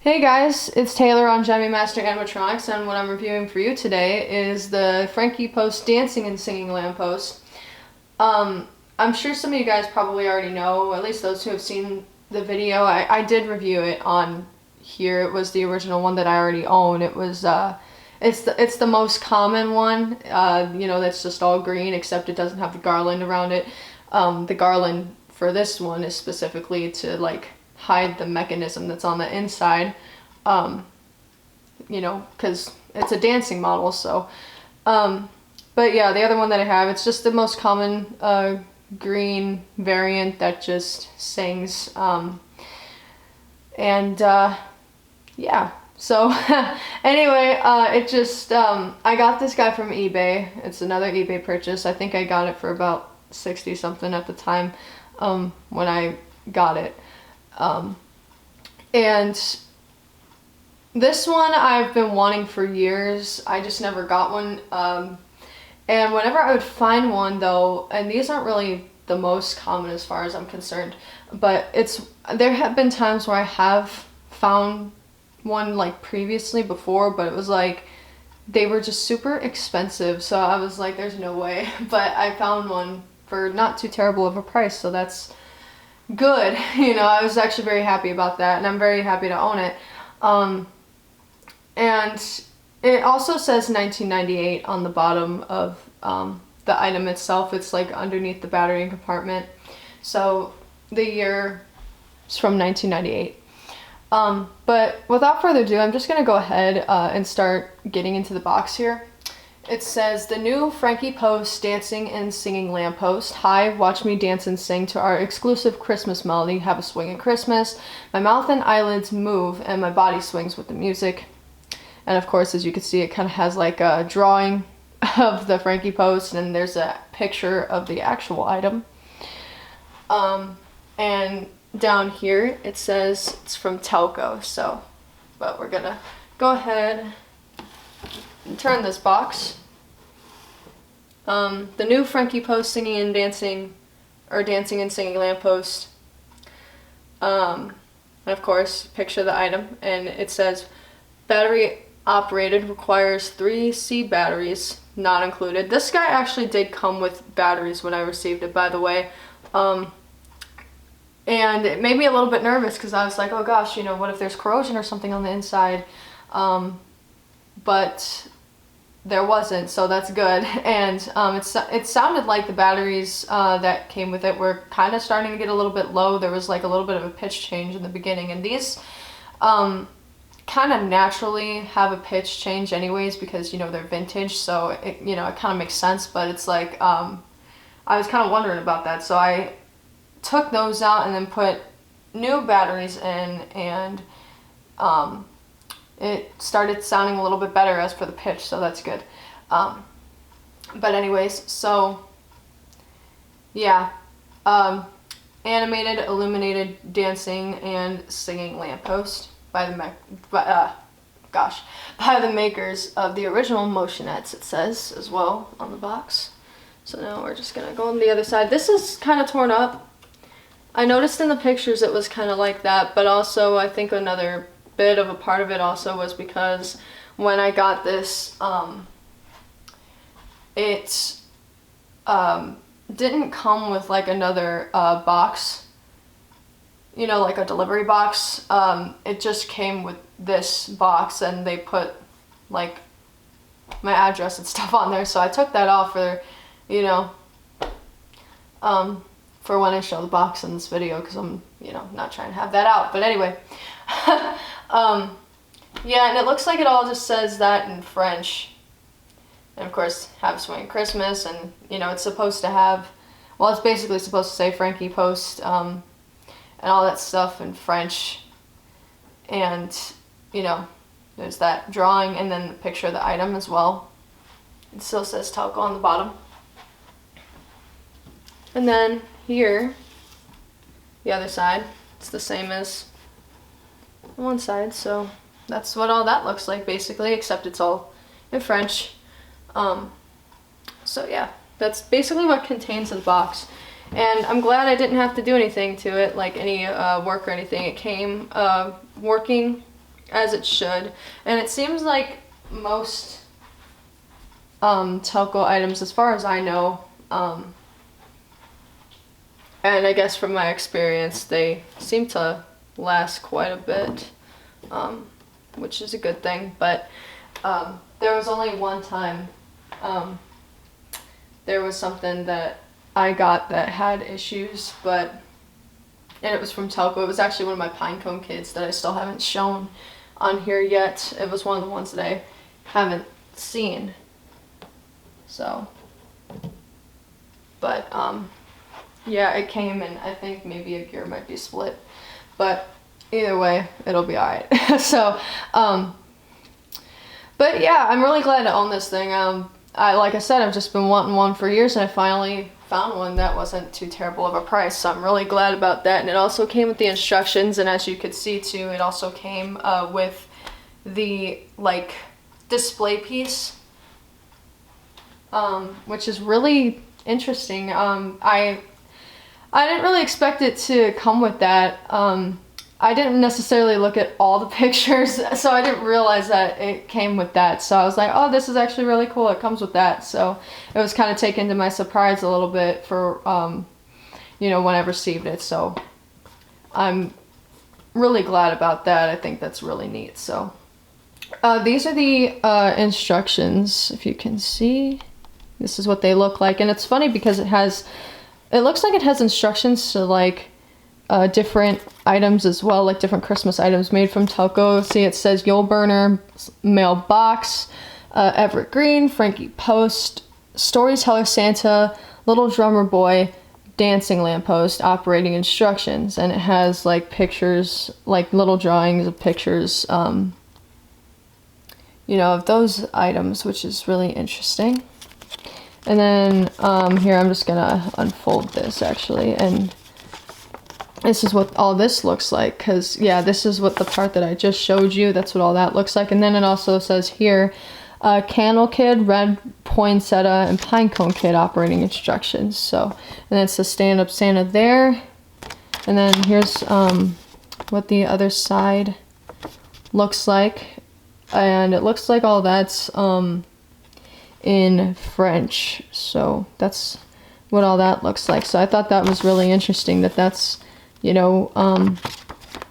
Hey guys, it's Taylor on Gemmy Master Animatronics, and what I'm reviewing for you today is the Frankie Post Dancing and Singing Lamppost. I'm sure some of you guys probably already know, at least those who have seen the video. I did review it on here. It was the original one that I already own. It was, it's the most common one, that's just all green, except it doesn't have the garland around it. The garland for this one is specifically to, hide the mechanism that's on the inside, because it's a dancing model, so. But yeah, the other one that I have, it's just the most common green variant that just sings. Yeah, so anyway, I got this guy from eBay. It's another eBay purchase. I think I got it for about 60 something at the time when I got it. And this one I've been wanting for years. I just never got one. And whenever I would find one though, and these aren't really the most common as far as I'm concerned, but there have been times where I have found one previously before, but it was they were just super expensive. So I was like, there's no way, but I found one for not too terrible of a price. So that's good. I was actually very happy about that, and I'm very happy to own it. And it also says 1998 on the bottom of the item itself. It's underneath the battery compartment. So the year is from 1998. But without further ado, I'm just going to go ahead and start getting into the box here. It says, the new Frankie Post Dancing and Singing Lamppost. Hi, watch me dance and sing to our exclusive Christmas melody. Have a swing at Christmas. My mouth and eyelids move and my body swings with the music. And of course, as you can see, it kind of has a drawing of the Frankie Post, and there's a picture of the actual item. And down here, it says it's from Telco, but we're gonna go ahead and turn this box. The new Frankie Post Singing and Dancing, or Dancing and Singing Lamppost. And of course, picture the item, and it says, battery operated, requires 3 C batteries, not included. This guy actually did come with batteries when I received it, by the way. And it made me a little bit nervous because I was like, oh gosh, what if there's corrosion or something on the inside? But there wasn't, so that's good. And it sounded like the batteries that came with it were kind of starting to get a little bit low. There was a little bit of a pitch change in the beginning, and these kind of naturally have a pitch change anyways because they're vintage, so it kind of makes sense. But it's I was kind of wondering about that, so I took those out and then put new batteries in, and it started sounding a little bit better as for the pitch, so that's good. But anyways, so yeah, animated, illuminated, dancing and singing lamppost by the makers of the original motionettes, it says as well on the box. So now we're just gonna go on the other side. This is kind of torn up. I noticed in the pictures it was kind of like that, but also I think another bit of a part of it also was because when I got this, it didn't come with another box, a delivery box. It just came with this box, and they put my address and stuff on there, so I took that off for for when I show the box in this video, because I'm not trying to have that out. But anyway, yeah, and it looks like it all just says that in French. And of course, have a swing at Christmas, and it's supposed to have, well, it's basically supposed to say Frankie Post, and all that stuff in French. And there's that drawing, and then the picture of the item as well. It still says Telco on the bottom. And then here, the other side, it's the same as one side, so that's what all that looks like basically, except it's all in French. So yeah, that's basically what contains in the box. And I'm glad I didn't have to do anything to it, any work or anything. It came working as it should. And it seems like most Telco items, as far as I know, and I guess from my experience, they seem to last quite a bit, which is a good thing. But there was only one time there was something that I got that had issues, and it was from Telco. It was actually one of my Pinecone kids that I still haven't shown on here yet. It was one of the ones that I haven't seen. So, but yeah, it came, and I think maybe a gear might be split, but either way, it'll be alright. So, but yeah, I'm really glad to own this thing. Like I said, I've just been wanting one for years, and I finally found one that wasn't too terrible of a price, so I'm really glad about that. And it also came with the instructions, and as you could see too, it also came with the like display piece, which is really interesting. I didn't really expect it to come with that. I didn't necessarily look at all the pictures, so I didn't realize that it came with that. So I was like, oh, this is actually really cool, it comes with that. So it was kind of taken to my surprise a little bit for, you know, when I received it. So I'm really glad about that. I think that's really neat. So these are the instructions, if you can see. This is what they look like. And it's funny because it looks like it has instructions to like different items as well, like different Christmas items made from Telco. See, it says Yule Burner, Mailbox, Everett Green, Frankie Post, Storyteller Santa, Little Drummer Boy, Dancing Lamppost, operating instructions. And it has like pictures, like little drawings of pictures, you know, of those items, which is really interesting. And then here, I'm just gonna unfold this actually, and this is what all this looks like, because yeah, this is what the part that I just showed you, that's what all that looks like. And then it also says here, Candle Kid, Red Poinsettia, and Pinecone Kid operating instructions. So, and then it's the stand-up Santa there. And then here's what the other side looks like. And it looks like all that's in French. So that's what all that looks like. So I thought that was really interesting that that's, you know,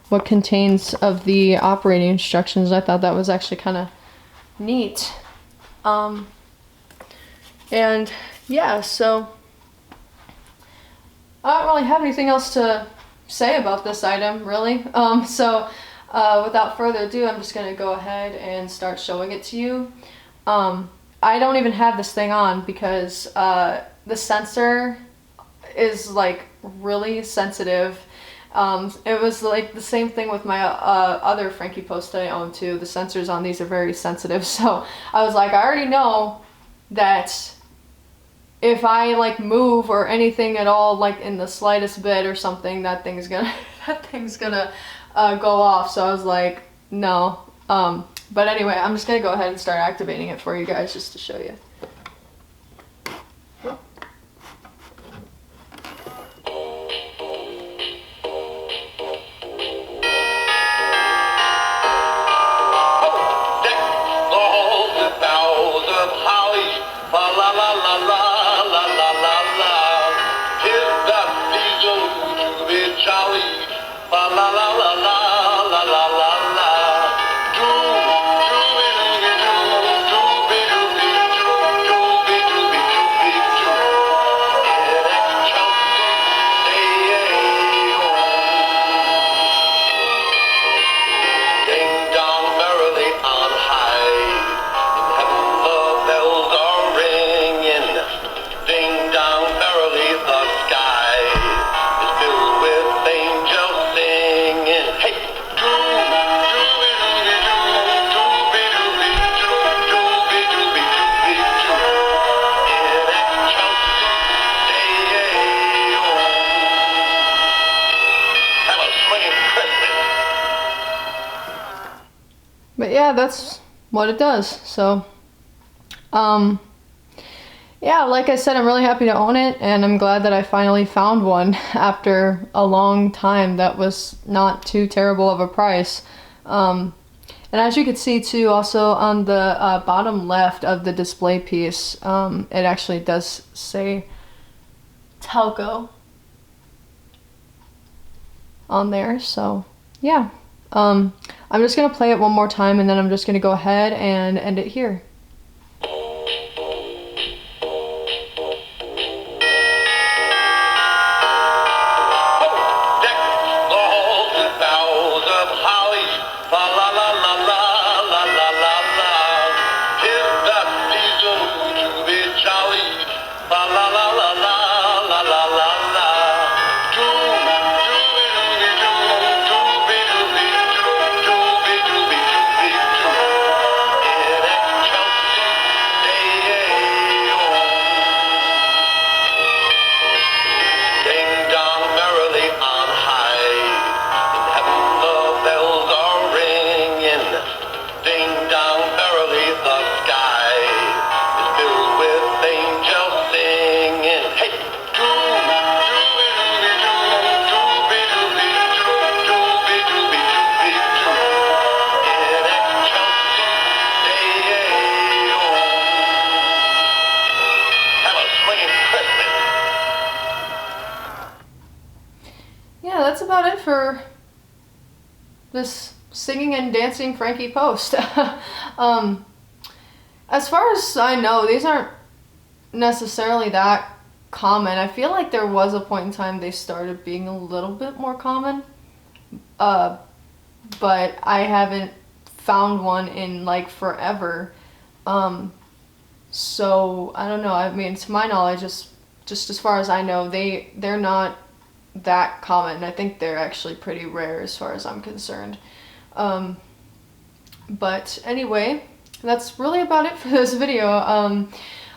what contains of the operating instructions. I thought that was actually kind of neat. And yeah, so I don't really have anything else to say about this item, really. So without further ado, I'm just gonna go ahead and start showing it to you. I don't even have this thing on because the sensor is like really sensitive. It was like the same thing with my other Frankie Post that I own too. The sensors on these are very sensitive, so I was like, I already know that if I like move or anything at all, like in the slightest bit or something, that thing's gonna go off. So I was like, no. But anyway, I'm just gonna go ahead and start activating it for you guys just to show you. But yeah, that's what it does. So, yeah, like I said, I'm really happy to own it, and I'm glad that I finally found one after a long time that was not too terrible of a price. And as you can see too, also on the bottom left of the display piece, it actually does say Telco on there. So yeah, I'm just gonna play it one more time, and then I'm just gonna go ahead and end it here. Yeah, that's about it for this singing and dancing Frankie Post. As far as I know, these aren't necessarily that common. I feel like there was a point in time they started being a little bit more common, but I haven't found one in like forever. So I don't know. I mean, to my knowledge, just as far as I know, they're not that common. I think they're actually pretty rare as far as I'm concerned. But anyway, that's really about it for this video.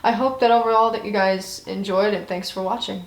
I hope that overall that you guys enjoyed, and thanks for watching.